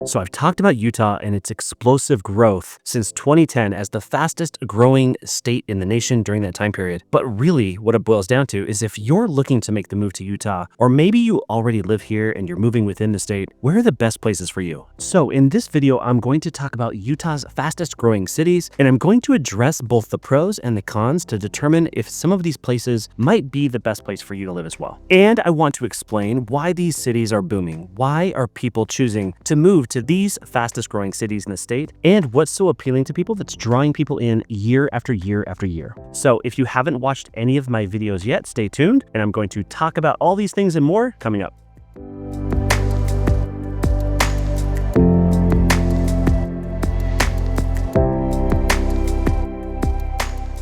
So I've talked about Utah and its explosive growth since 2010 as the fastest growing state in the nation during that time period. But really what it boils down to is if you're looking to make the move to Utah, or maybe you already live here and you're moving within the state, where are the best places for you? So in this video, I'm going to talk about Utah's fastest growing cities, and I'm going to address both the pros and the cons to determine if some of these places might be the best place for you to live as well. And I want to explain why these cities are booming. Why are people choosing to move to these fastest growing cities in the state, and what's so appealing to people that's drawing people in year after year after year. So if you haven't watched any of my videos yet, stay tuned, and I'm going to talk about all these things and more coming up.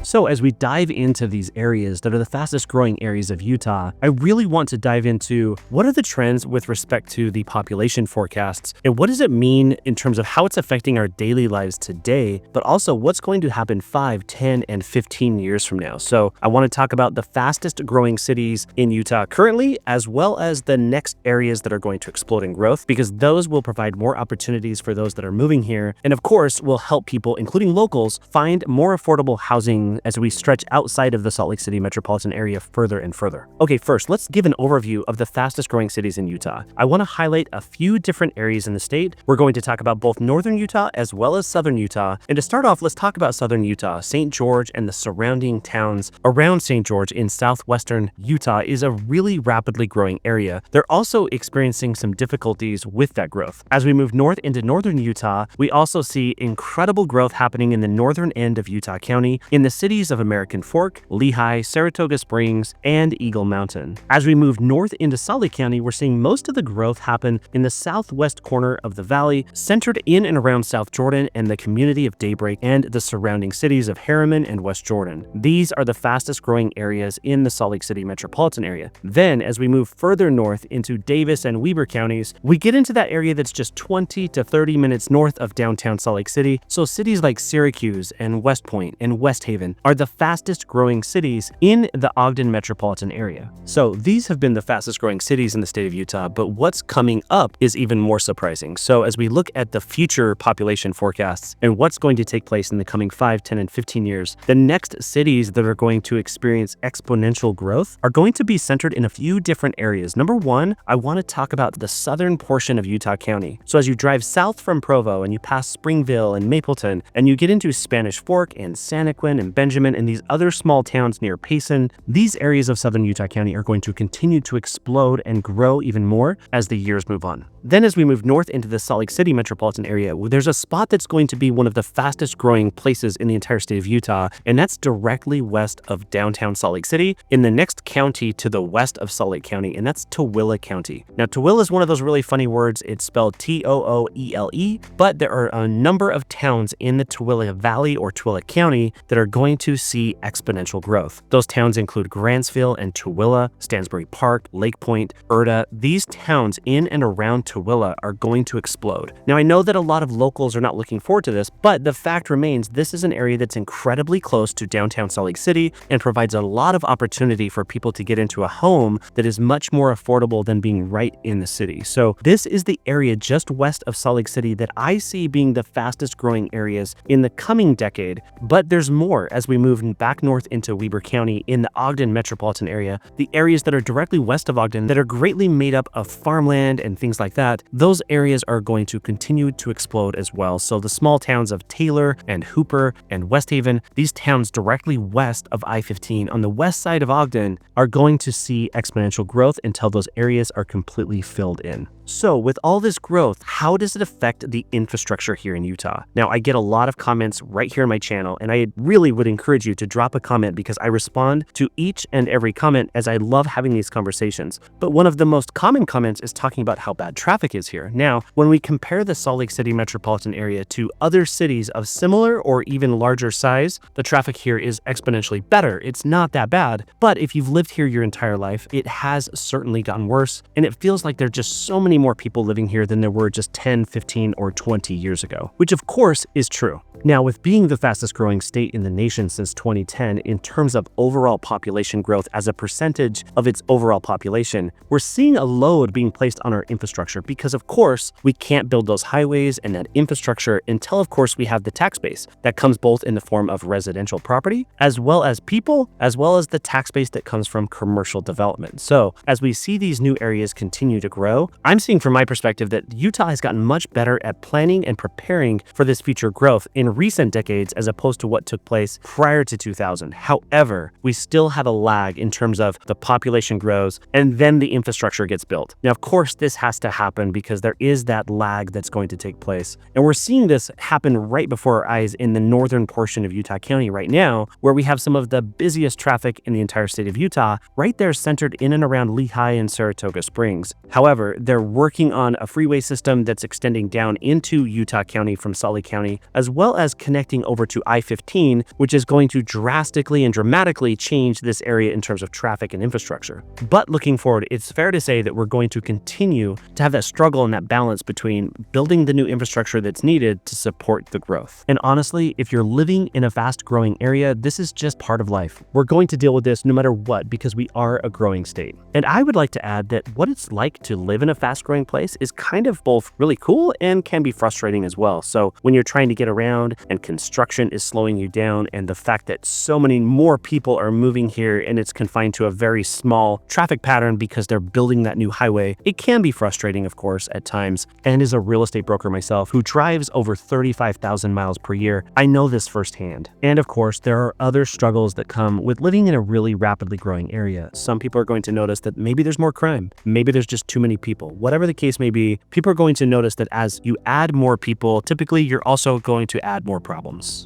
So as we dive into these areas that are the fastest growing areas of Utah, I really want to dive into what are the trends with respect to the population forecasts, and what does it mean in terms of how it's affecting our daily lives today, but also what's going to happen 5, 10, and 15 years from now. So I want to talk about the fastest growing cities in Utah currently, as well as the next areas that are going to explode in growth, because those will provide more opportunities for those that are moving here, and of course will help people, including locals, find more affordable housing as we stretch outside of the Salt Lake City metropolitan area further and further. Okay, first, let's give an overview of the fastest growing cities in Utah. I want to highlight a few different areas in the state. We're going to talk about both northern Utah as well as southern Utah. And to start off, let's talk about southern Utah. St. George and the surrounding towns around St. George in southwestern Utah is a really rapidly growing area. They're also experiencing some difficulties with that growth. As we move north into northern Utah, we also see incredible growth happening in the northern end of Utah County in the cities of American Fork, Lehigh, Saratoga Springs, and Eagle Mountain. As we move north into Salt Lake County, we're seeing most of the growth happen in the southwest corner of the valley, centered in and around South Jordan and the community of Daybreak and the surrounding cities of Harriman and West Jordan. These are the fastest growing areas in the Salt Lake City metropolitan area. Then, as we move further north into Davis and Weber counties, we get into that area that's just 20 to 30 minutes north of downtown Salt Lake City. So cities like Syracuse and West Point and West Haven are the fastest growing cities in the Ogden metropolitan area. So these have been the fastest growing cities in the state of Utah, but what's coming up is even more surprising. So as we look at the future population forecasts and what's going to take place in the coming 5, 10, and 15 years, the next cities that are going to experience exponential growth are going to be centered in a few different areas. Number one, I want to talk about the southern portion of Utah County. So as you drive south from Provo and you pass Springville and Mapleton, and you get into Spanish Fork and Santaquin and Benjamin and these other small towns near Payson, these areas of southern Utah County are going to continue to explode and grow even more as the years move on. Then as we move north into the Salt Lake City metropolitan area, there's a spot that's going to be one of the fastest growing places in the entire state of Utah, and that's directly west of downtown Salt Lake City in the next county to the west of Salt Lake County, and that's Tooele County. Now, Tooele is one of those really funny words. It's spelled Tooele, but there are a number of towns in the Tooele Valley or Tooele County that are going to see exponential growth. Those towns include Grantsville and Tooele, Stansbury Park, Lake Point, Erta. These towns in and around Tooele are going to explode. Now, I know that a lot of locals are not looking forward to this, but the fact remains this is an area that's incredibly close to downtown Salt Lake City and provides a lot of opportunity for people to get into a home that is much more affordable than being right in the city. So this is the area just west of Salt Lake City that I see being the fastest growing areas in the coming decade, but there's more as we move back north into Weber County in the Ogden metropolitan area. The areas that are directly west of Ogden that are greatly made up of farmland and things like that, those areas are going to continue to explode as well. So the small towns of Taylor and Hooper and West Haven, these towns directly west of I-15 on the west side of Ogden, are going to see exponential growth until those areas are completely filled in. So with all this growth, how does it affect the infrastructure here in Utah? Now, I get a lot of comments right here on my channel, and I really would encourage you to drop a comment because I respond to each and every comment as I love having these conversations. But one of the most common comments is talking about how bad traffic is here. Now, when we compare the Salt Lake City metropolitan area to other cities of similar or even larger size, the traffic here is exponentially better. It's not that bad, but if you've lived here your entire life, it has certainly gotten worse, and it feels like there are just so many more people living here than there were just 10, 15, or 20 years ago, which of course is true. Now, with being the fastest growing state in the nation since 2010 in terms of overall population growth as a percentage of its overall population, we're seeing a load being placed on our infrastructure because, of course, we can't build those highways and that infrastructure until, of course, we have the tax base that comes both in the form of residential property, as well as people, as well as the tax base that comes from commercial development. So, as we see these new areas continue to grow, I'm seeing from my perspective that Utah has gotten much better at planning and preparing for this future growth in recent decades as opposed to what took place prior to 2000. However, we still have a lag in terms of the population grows and then the infrastructure gets built. Now, of course, this has to happen because there is that lag that's going to take place. And we're seeing this happen right before our eyes in the northern portion of Utah County right now, where we have some of the busiest traffic in the entire state of Utah, right there centered in and around Lehi and Saratoga Springs. However, they're working on a freeway system that's extending down into Utah County from Salt Lake County, as well as connecting over to I-15, which is going to drastically and dramatically change this area in terms of traffic and infrastructure. But looking forward, it's fair to say that we're going to continue to have that struggle and that balance between building the new infrastructure that's needed to support the growth. And honestly, if you're living in a fast-growing area, this is just part of life. We're going to deal with this no matter what because we are a growing state. And I would like to add that what it's like to live in a fast-growing place is kind of both really cool and can be frustrating as well. So when you're trying to get around and construction is slowing you down, and the fact that so many more people are moving here and it's confined to a very small traffic pattern because they're building that new highway, it can be frustrating, of course, at times. And as a real estate broker myself who drives over 35,000 miles per year, I know this firsthand. And of course, there are other struggles that come with living in a really rapidly growing area. Some people are going to notice that maybe there's more crime, maybe there's just too many people. Whatever the case may be, people are going to notice that as you add more people, typically you're also going to add more problems.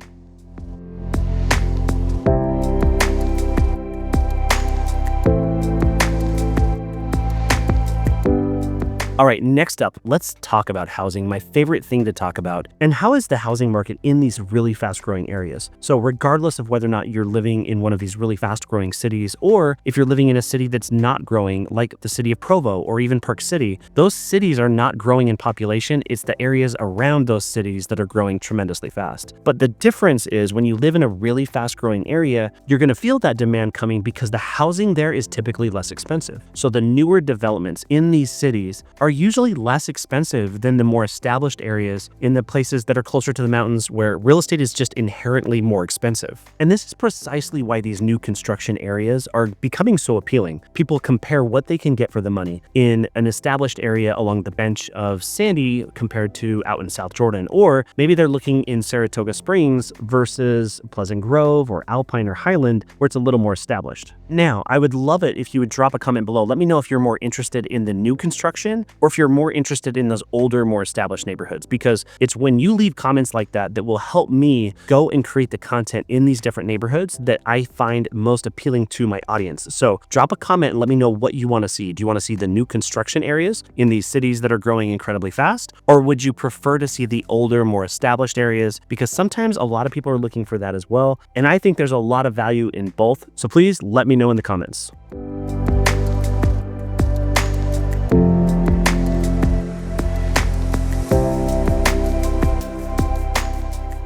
All right, next up, let's talk about housing, my favorite thing to talk about. And how is the housing market in these really fast-growing areas? So regardless of whether or not you're living in one of these really fast-growing cities, or if you're living in a city that's not growing, like the city of Provo or even Park City, those cities are not growing in population. It's the areas around those cities that are growing tremendously fast. But the difference is when you live in a really fast-growing area, you're going to feel that demand coming because the housing there is typically less expensive. So the newer developments in these cities are usually less expensive than the more established areas in the places that are closer to the mountains where real estate is just inherently more expensive. And this is precisely why these new construction areas are becoming so appealing. People compare what they can get for the money in an established area along the bench of Sandy compared to out in South Jordan, or maybe they're looking in Saratoga Springs versus Pleasant Grove or Alpine or Highland where it's a little more established. Now, I would love it if you would drop a comment below. Let me know if you're more interested in the new construction or if you're more interested in those older, more established neighborhoods, because it's when you leave comments like that that will help me go and create the content in these different neighborhoods that I find most appealing to my audience. So drop a comment and let me know what you want to see. Do you want to see the new construction areas in these cities that are growing incredibly fast? Or would you prefer to see the older, more established areas? Because sometimes a lot of people are looking for that as well. And I think there's a lot of value in both. So please let me know in the comments.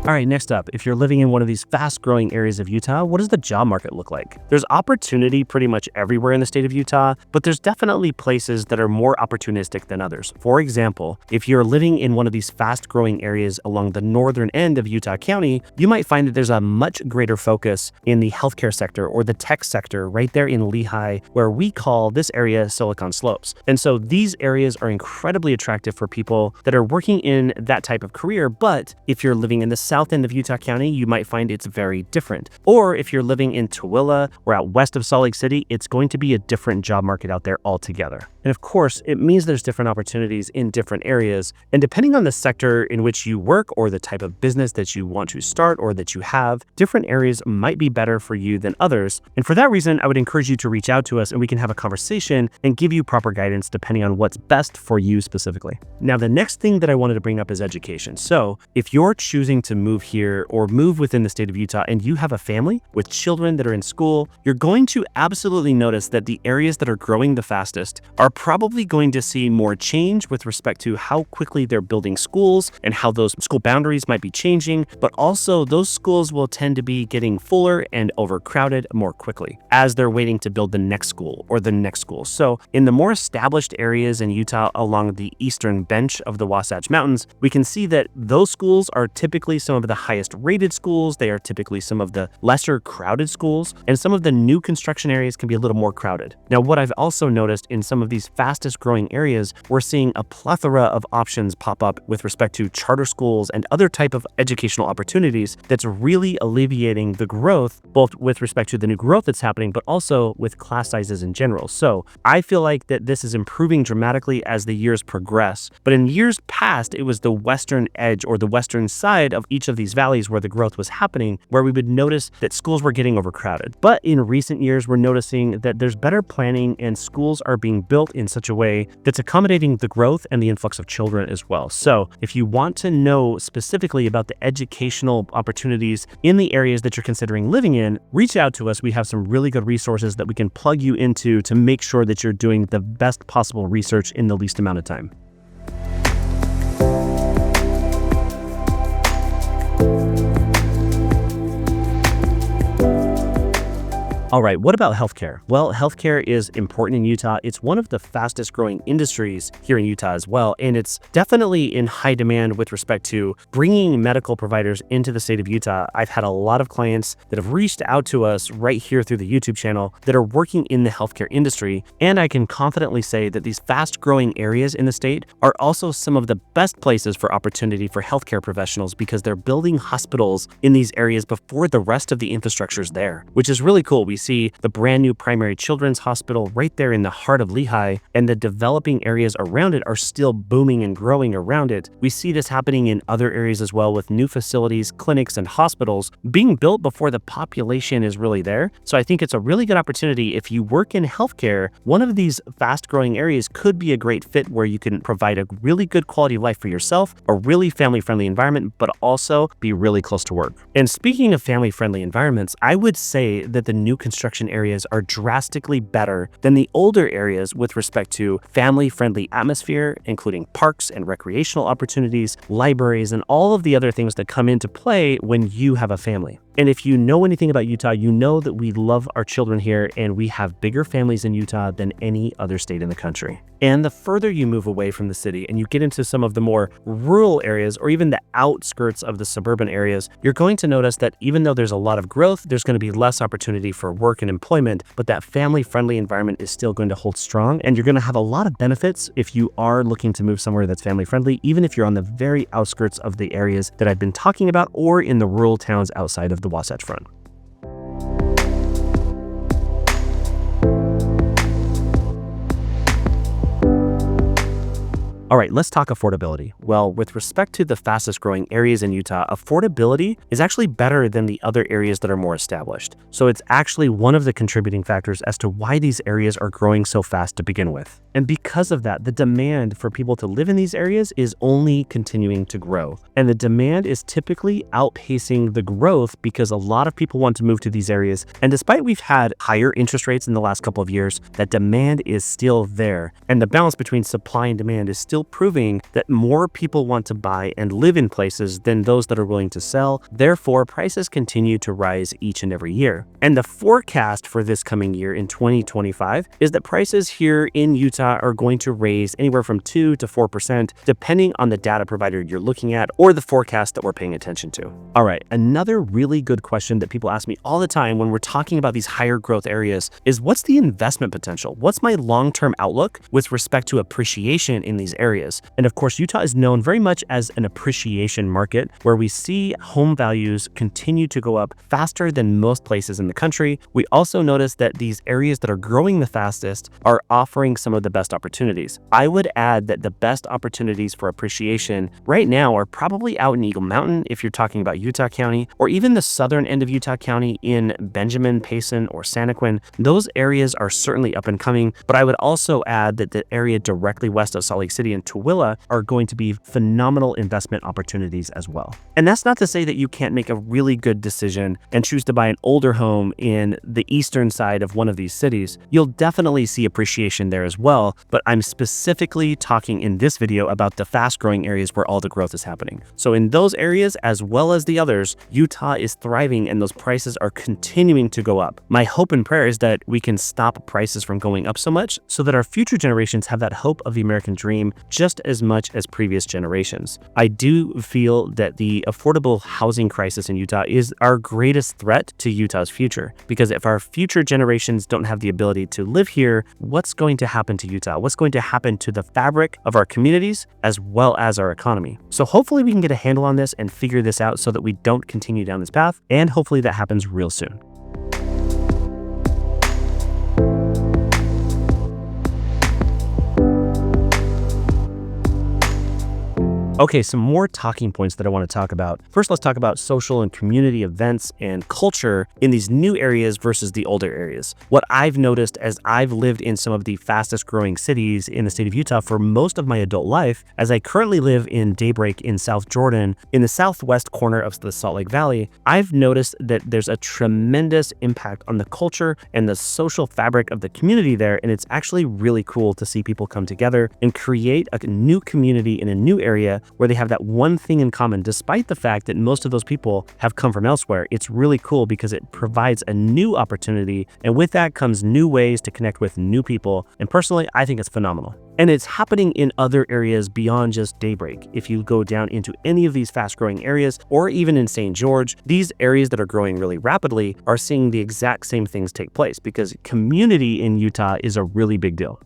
All right, next up, if you're living in one of these fast-growing areas of Utah, what does the job market look like? There's opportunity pretty much everywhere in the state of Utah, but there's definitely places that are more opportunistic than others. For example, if you're living in one of these fast-growing areas along the northern end of Utah County, you might find that there's a much greater focus in the healthcare sector or the tech sector right there in Lehi, where we call this area Silicon Slopes. And so these areas are incredibly attractive for people that are working in that type of career, but if you're living in the south end of Utah County, you might find it's very different. Or if you're living in Tooele or out west of Salt Lake City, it's going to be a different job market out there altogether. And of course, it means there's different opportunities in different areas. And depending on the sector in which you work or the type of business that you want to start or that you have, different areas might be better for you than others. And for that reason, I would encourage you to reach out to us and we can have a conversation and give you proper guidance depending on what's best for you specifically. Now, the next thing that I wanted to bring up is education. So if you're choosing to move here or move within the state of Utah and you have a family with children that are in school, you're going to absolutely notice that the areas that are growing the fastest are probably going to see more change with respect to how quickly they're building schools and how those school boundaries might be changing, but also those schools will tend to be getting fuller and overcrowded more quickly as they're waiting to build the next school or the next school. So in the more established areas in Utah along the eastern bench of the Wasatch Mountains, we can see that those schools are typically some of the highest rated schools. They are typically some of the lesser crowded schools, and some of the new construction areas can be a little more crowded. Now, what I've also noticed in some of these fastest growing areas, we're seeing a plethora of options pop up with respect to charter schools and other type of educational opportunities that's really alleviating the growth, both with respect to the new growth that's happening, but also with class sizes in general. So I feel like that this is improving dramatically as the years progress. But in years past, it was the western edge or the western side of each of these valleys where the growth was happening, where we would notice that schools were getting overcrowded. But in recent years, we're noticing that there's better planning and schools are being built in such a way that's accommodating the growth and the influx of children as well. So if you want to know specifically about the educational opportunities in the areas that you're considering living in, reach out to us. We have some really good resources that we can plug you into to make sure that you're doing the best possible research in the least amount of time. All right, what about healthcare? Well, healthcare is important in Utah. It's one of the fastest growing industries here in Utah as well, and it's definitely in high demand with respect to bringing medical providers into the state of Utah. I've had a lot of clients that have reached out to us right here through the YouTube channel that are working in the healthcare industry, and I can confidently say that these fast growing areas in the state are also some of the best places for opportunity for healthcare professionals because they're building hospitals in these areas before the rest of the infrastructure is there, which is really cool. We see the brand new primary children's hospital right there in the heart of Lehi, and the developing areas around it are still booming and growing around it. We see this happening in other areas as well, with new facilities, clinics, and hospitals being built before the population is really there. So I think it's a really good opportunity if you work in healthcare. One of these fast growing areas could be a great fit where you can provide a really good quality of life for yourself, a really family friendly environment, but also be really close to work. And speaking of family friendly environments, I would say that the new construction areas are drastically better than the older areas with respect to family-friendly atmosphere, including parks and recreational opportunities, libraries, and all of the other things that come into play when you have a family. And if you know anything about Utah, you know that we love our children here and we have bigger families in Utah than any other state in the country. And the further you move away from the city and you get into some of the more rural areas or even the outskirts of the suburban areas, you're going to notice that even though there's a lot of growth, there's going to be less opportunity for work and employment, but that family-friendly environment is still going to hold strong, and you're going to have a lot of benefits if you are looking to move somewhere that's family-friendly, even if you're on the very outskirts of the areas that I've been talking about or in the rural towns outside of the Wasatch Front. All right, let's talk affordability. Well, with respect to the fastest growing areas in Utah, affordability is actually better than the other areas that are more established. So it's actually one of the contributing factors as to why these areas are growing so fast to begin with. And because of that, the demand for people to live in these areas is only continuing to grow. And the demand is typically outpacing the growth because a lot of people want to move to these areas. And despite we've had higher interest rates in the last couple of years, that demand is still there. And the balance between supply and demand is still proving that more people want to buy and live in places than those that are willing to sell. Therefore, prices continue to rise each and every year. And the forecast for this coming year in 2025 is that prices here in Utah are going to raise anywhere from 2 to 4%, depending on the data provider you're looking at or the forecast that we're paying attention to. All right, another really good question that people ask me all the time when we're talking about these higher growth areas is, what's the investment potential? What's my long-term outlook with respect to appreciation in these areas? And of course, Utah is known very much as an appreciation market where we see home values continue to go up faster than most places in the country. We also notice that these areas that are growing the fastest are offering some of the best opportunities. I would add that the best opportunities for appreciation right now are probably out in Eagle Mountain if you're talking about Utah County, or even the southern end of Utah County in Benjamin, Payson, or Santaquin. Those areas are certainly up and coming, but I would also add that the area directly west of Salt Lake City and Tooele are going to be phenomenal investment opportunities as well. And that's not to say that you can't make a really good decision and choose to buy an older home in the eastern side of one of these cities. You'll definitely see appreciation there as well, but I'm specifically talking in this video about the fast-growing areas where all the growth is happening. So in those areas, as well as the others, Utah is thriving and those prices are continuing to go up. My hope and prayer is that we can stop prices from going up so much so that our future generations have that hope of the American dream just as much as previous generations. I do feel that the affordable housing crisis in Utah is our greatest threat to Utah's future, because if our future generations don't have the ability to live here, what's going to happen to Utah? What's going to happen to the fabric of our communities as well as our economy? So hopefully we can get a handle on this and figure this out so that we don't continue down this path, and hopefully that happens real soon. Okay, some more talking points that I want to talk about. First, let's talk about social and community events and culture in these new areas versus the older areas. What I've noticed as I've lived in some of the fastest growing cities in the state of Utah for most of my adult life, as I currently live in Daybreak in South Jordan, in the southwest corner of the Salt Lake Valley, I've noticed that there's a tremendous impact on the culture and the social fabric of the community there, and it's actually really cool to see people come together and create a new community in a new area where they have that one thing in common, despite the fact that most of those people have come from elsewhere. It's really cool because it provides a new opportunity, and with that comes new ways to connect with new people. And personally, I think it's phenomenal. And it's happening in other areas beyond just Daybreak. If you go down into any of these fast-growing areas, or even in St. George, these areas that are growing really rapidly are seeing the exact same things take place, because community in Utah is a really big deal.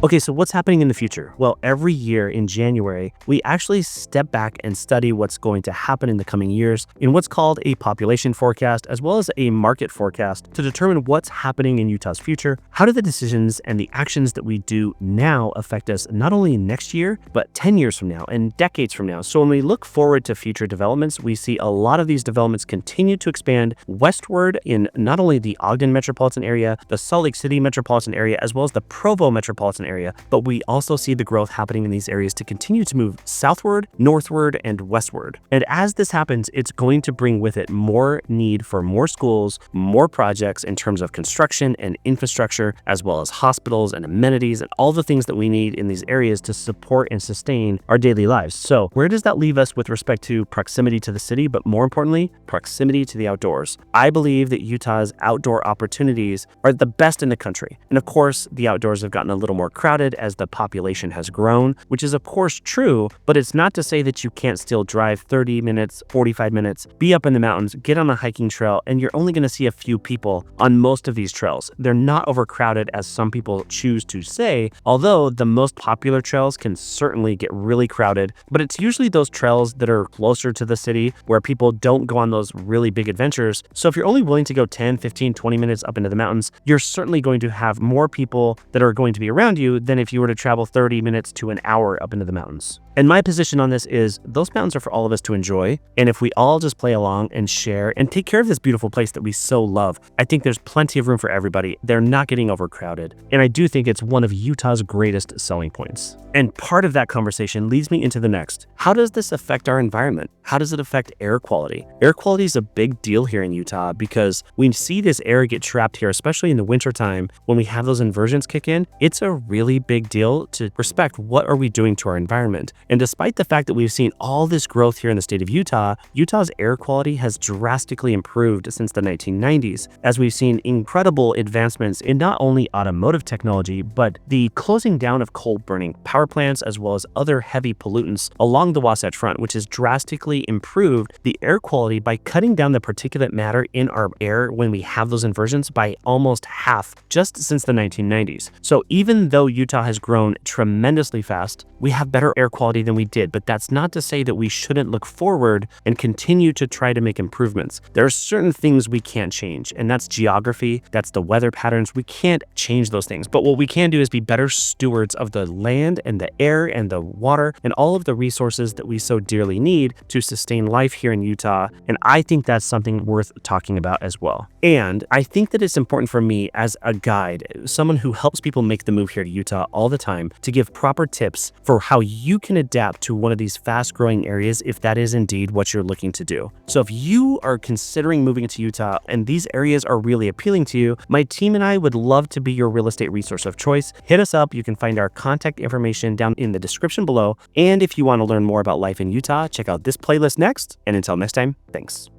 Okay, so what's happening in the future? Well, every year in January, we actually step back and study what's going to happen in the coming years in what's called a population forecast, as well as a market forecast, to determine what's happening in Utah's future. How do the decisions and the actions that we do now affect us not only next year, but 10 years from now and decades from now? So when we look forward to future developments, we see a lot of these developments continue to expand westward in not only the Ogden metropolitan area, the Salt Lake City metropolitan area, as well as the Provo metropolitan area, but we also see the growth happening in these areas to continue to move southward, northward, and westward. And as this happens, it's going to bring with it more need for more schools, more projects in terms of construction and infrastructure, as well as hospitals and amenities and all the things that we need in these areas to support and sustain our daily lives. So where does that leave us with respect to proximity to the city, but more importantly, proximity to the outdoors? I believe that Utah's outdoor opportunities are the best in the country. And of course, the outdoors have gotten a little more crowded as the population has grown, which is of course true, but it's not to say that you can't still drive 30 minutes, 45 minutes, be up in the mountains, get on a hiking trail, and you're only going to see a few people on most of these trails. They're not overcrowded as some people choose to say, although the most popular trails can certainly get really crowded, but it's usually those trails that are closer to the city where people don't go on those really big adventures. So if you're only willing to go 10, 15, 20 minutes up into the mountains, you're certainly going to have more people that are going to be around you than if you were to travel 30 minutes to an hour up into the mountains. And my position on this is those mountains are for all of us to enjoy. And if we all just play along and share and take care of this beautiful place that we so love, I think there's plenty of room for everybody. They're not getting overcrowded. And I do think it's one of Utah's greatest selling points. And part of that conversation leads me into the next. How does this affect our environment? How does it affect air quality? Air quality is a big deal here in Utah because we see this air get trapped here, especially in the wintertime when we have those inversions kick in. It's a really big deal to respect what are we doing to our environment. And despite the fact that we've seen all this growth here in the state of Utah, Utah's air quality has drastically improved since the 1990s, as we've seen incredible advancements in not only automotive technology, but the closing down of coal-burning power plants, as well as other heavy pollutants along the Wasatch Front, which has drastically improved the air quality by cutting down the particulate matter in our air when we have those inversions by almost half just since the 1990s. So even though Utah has grown tremendously fast, we have better air quality differently than we did, but that's not to say that we shouldn't look forward and continue to try to make improvements. There are certain things we can't change, and that's geography, that's the weather patterns. We can't change those things, but what we can do is be better stewards of the land and the air and the water and all of the resources that we so dearly need to sustain life here in Utah. And I think that's something worth talking about as well. And I think that it's important for me as a guide, someone who helps people make the move here to Utah all the time, to give proper tips for how you can adapt to one of these fast-growing areas if that is indeed what you're looking to do. So if you are considering moving into Utah and these areas are really appealing to you, my team and I would love to be your real estate resource of choice. Hit us up. You can find our contact information down in the description below. And if you want to learn more about life in Utah, check out this playlist next. And until next time, thanks.